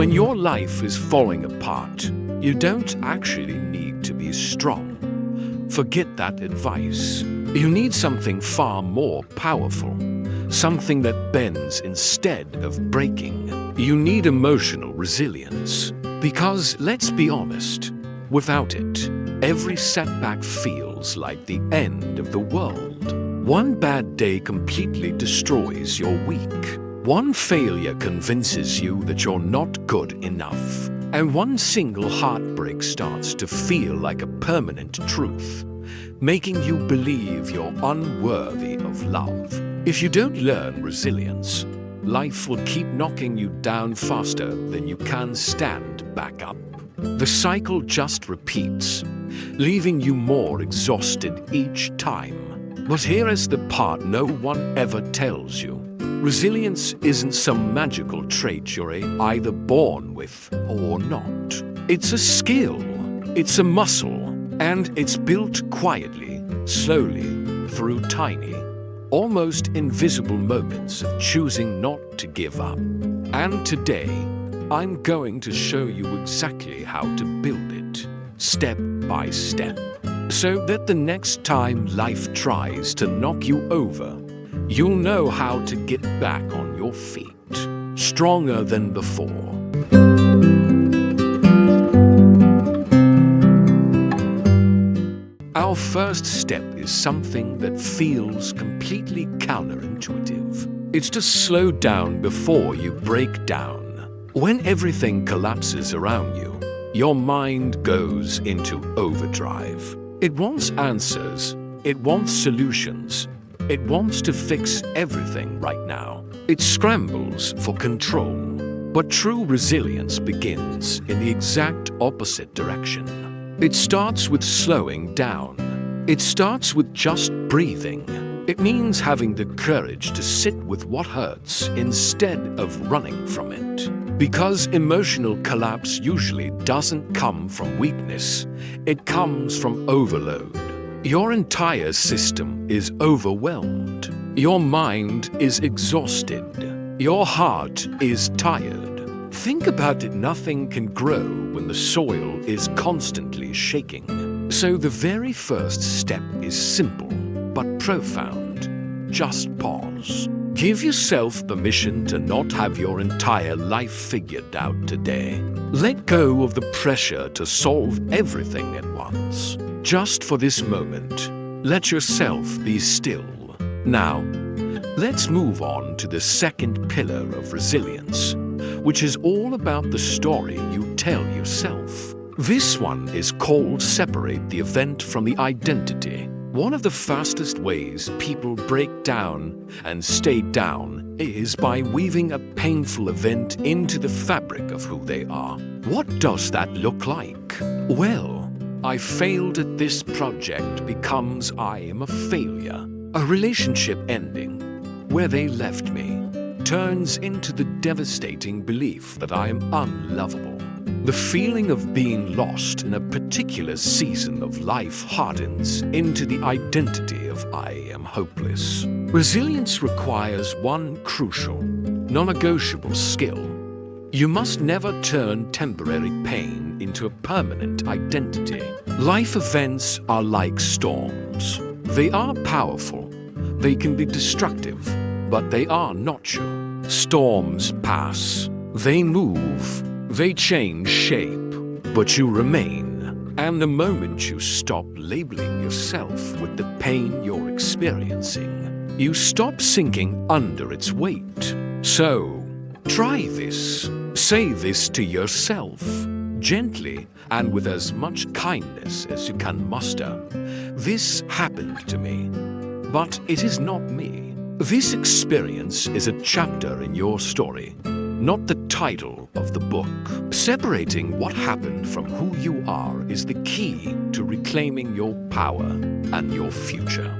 When your life is falling apart, you don't actually need to be strong. Forget that advice. You need something far more powerful. Something that bends instead of breaking. You need emotional resilience. Because, let's be honest, without it, every setback feels like the end of the world. One bad day completely destroys your week. One failure convinces you that you're not good enough. And one single heartbreak starts to feel like a permanent truth, making you believe you're unworthy of love. If you don't learn resilience, life will keep knocking you down faster than you can stand back up. The cycle just repeats, leaving you more exhausted each time. But here is the part no one ever tells you. Resilience isn't some magical trait you're either born with or not. It's a skill, it's a muscle, and it's built quietly, slowly, through tiny, almost invisible moments of choosing not to give up. And today, I'm going to show you exactly how to build it, step by step, so that the next time life tries to knock you over, you'll know how to get back on your feet, stronger than before. Our first step is something that feels completely counterintuitive. It's to slow down before you break down. When everything collapses around you, your mind goes into overdrive. It wants answers, it wants solutions, it wants to fix everything right now. It scrambles for control. But true resilience begins in the exact opposite direction. It starts with slowing down. It starts with just breathing. It means having the courage to sit with what hurts instead of running from it. Because emotional collapse usually doesn't come from weakness, it comes from overload. Your entire system is overwhelmed. Your mind is exhausted. Your heart is tired. Think about it, nothing can grow when the soil is constantly shaking. So the very first step is simple, but profound. Just pause. Give yourself permission to not have your entire life figured out today. Let go of the pressure to solve everything at once. Just for this moment, let yourself be still. Now, let's move on to the second pillar of resilience, which is all about the story you tell yourself. This one is called separate the event from the identity. One of the fastest ways people break down and stay down is by weaving a painful event into the fabric of who they are. What does that look like? Well, I failed at this project becomes I am a failure. A relationship ending, where they left me, turns into the devastating belief that I am unlovable. The feeling of being lost in a particular season of life hardens into the identity of I am hopeless. Resilience requires one crucial, non-negotiable skill. You must never turn temporary pain into a permanent identity. Life events are like storms. They are powerful. They can be destructive, but they are not you. Storms pass. They move. They change shape, but you remain. And the moment you stop labeling yourself with the pain you're experiencing, you stop sinking under its weight. So, try this. Say this to yourself, gently and with as much kindness as you can muster. This happened to me, but it is not me. This experience is a chapter in your story, not the title of the book. Separating what happened from who you are is the key to reclaiming your power and your future.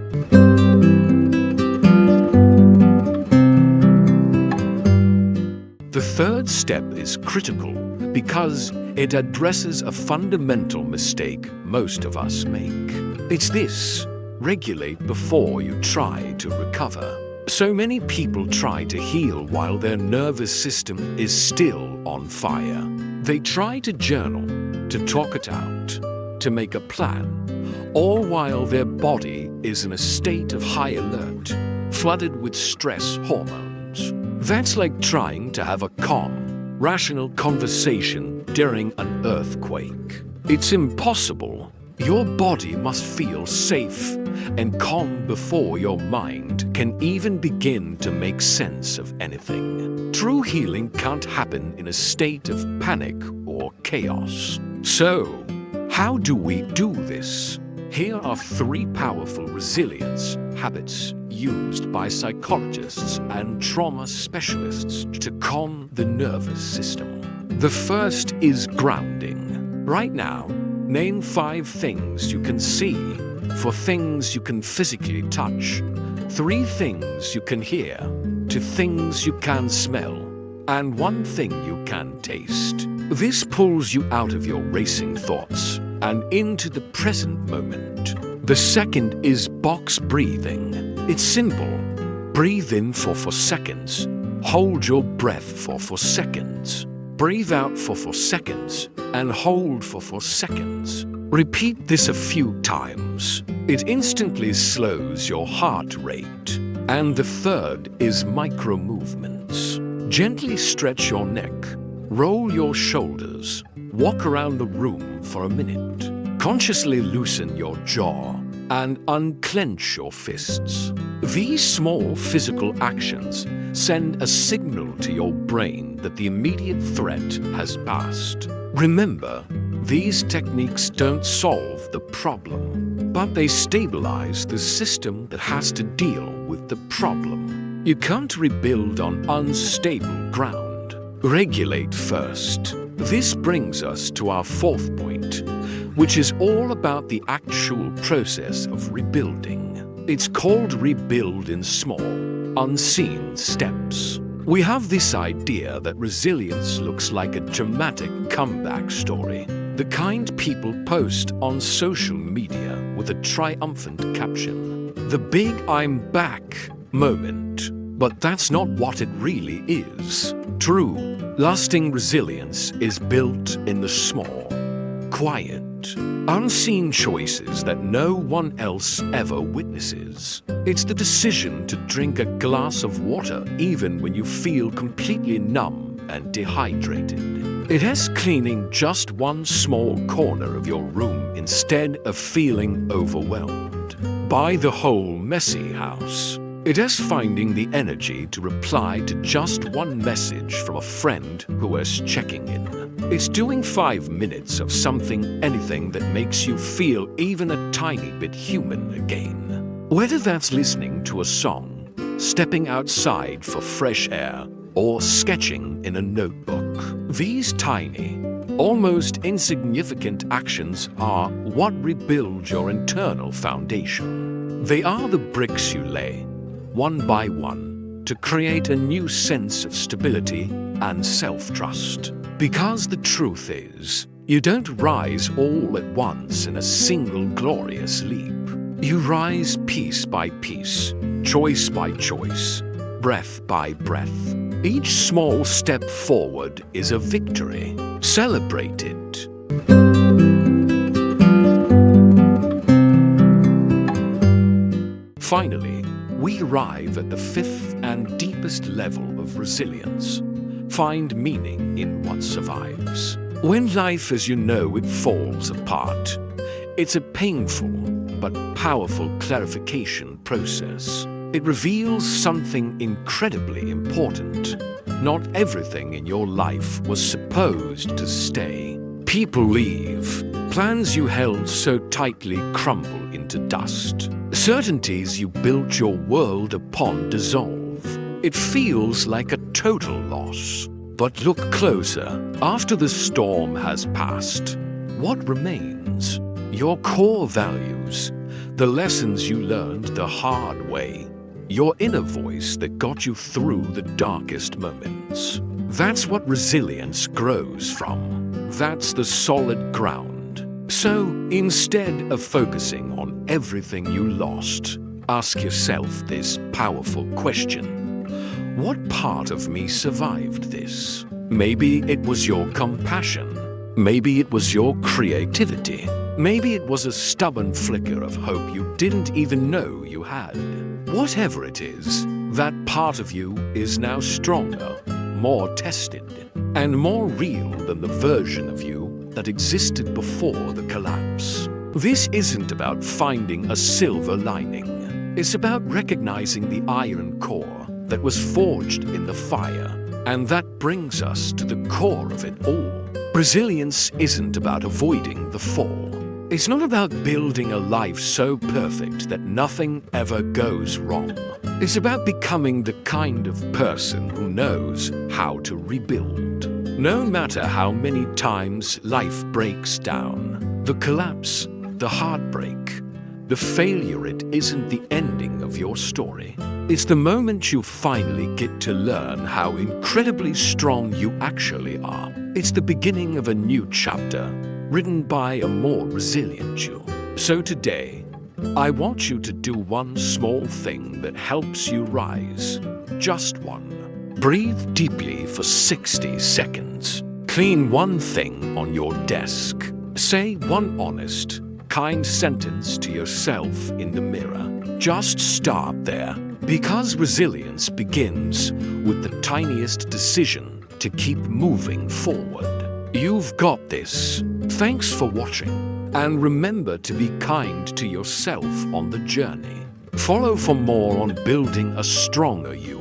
The third step is critical because it addresses a fundamental mistake most of us make. It's this: regulate before you try to recover. So many people try to heal while their nervous system is still on fire. They try to journal, to talk it out, to make a plan, all while their body is in a state of high alert, flooded with stress hormones. That's like trying to have a calm, rational conversation during an earthquake. It's impossible. Your body must feel safe and calm before your mind can even begin to make sense of anything. True healing can't happen in a state of panic or chaos. So, how do we do this? Here are 3 powerful resilience habits used by psychologists and trauma specialists to calm the nervous system. The first is grounding. Right now, name 5 things you can see, 4 things you can physically touch, 3 things you can hear, 2 things you can smell, and 1 thing you can taste. This pulls you out of your racing thoughts and into the present moment. The second is box breathing. It's simple. Breathe in for 4 seconds. Hold your breath for 4 seconds. Breathe out for 4 seconds and hold for 4 seconds. Repeat this a few times. It instantly slows your heart rate. And the third is micro movements. Gently stretch your neck, roll your shoulders, walk around the room for a minute. Consciously loosen your jaw and unclench your fists. These small physical actions send a signal to your brain that the immediate threat has passed. Remember, these techniques don't solve the problem, but they stabilize the system that has to deal with the problem. You can't rebuild on unstable ground. Regulate first. This brings us to our 4th point, which is all about the actual process of rebuilding. It's called rebuild in small, unseen steps. We have this idea that resilience looks like a dramatic comeback story, the kind people post on social media with a triumphant caption. The big "I'm back" moment. But that's not what it really is. True, lasting resilience is built in the small, quiet, unseen choices that no one else ever witnesses. It's the decision to drink a glass of water even when you feel completely numb and dehydrated. It is cleaning just one small corner of your room instead of feeling overwhelmed by the whole messy house. It is finding the energy to reply to just one message from a friend who is checking in. It's doing 5 minutes of something, anything that makes you feel even a tiny bit human again. Whether that's listening to a song, stepping outside for fresh air, or sketching in a notebook. These tiny, almost insignificant actions are what rebuild your internal foundation. They are the bricks you lay, one by one, to create a new sense of stability and self-trust. Because the truth is, you don't rise all at once in a single glorious leap. You rise piece by piece, choice by choice, breath by breath. Each small step forward is a victory. Celebrate it. Finally, we arrive at the 5th and deepest level of resilience. Find meaning in what survives. When life as you know it falls apart, it's a painful but powerful clarification process. It reveals something incredibly important. Not everything in your life was supposed to stay. People leave. Plans you held so tightly crumble into dust. Certainties you built your world upon dissolve. It feels like a total loss. But look closer. After the storm has passed, what remains? Your core values, the lessons you learned the hard way, your inner voice that got you through the darkest moments. That's what resilience grows from. That's the solid ground. So, instead of focusing on everything you lost, Ask yourself this powerful question. What part of me survived this? Maybe it was your compassion. Maybe it was your creativity. Maybe it was a stubborn flicker of hope you didn't even know you had. Whatever it is, that part of you is now stronger, more tested, and more real than the version of you that existed before the collapse. This isn't about finding a silver lining. It's about recognizing the iron core that was forged in the fire, and that brings us to the core of it all. Resilience isn't about avoiding the fall. It's not about building a life so perfect that nothing ever goes wrong. It's about becoming the kind of person who knows how to rebuild. No matter how many times life breaks down, the collapse, the heartbreak, the failure, it isn't the ending of your story. It's the moment you finally get to learn how incredibly strong you actually are. It's the beginning of a new chapter, written by a more resilient you. So today, I want you to do one small thing that helps you rise. Just one. Breathe deeply for 60 seconds. Clean one thing on your desk. Say one honest, kind sentence to yourself in the mirror. Just start there, because resilience begins with the tiniest decision to keep moving forward. You've got this. Thanks for watching, and remember to be kind to yourself on the journey. Follow for more on building a stronger you.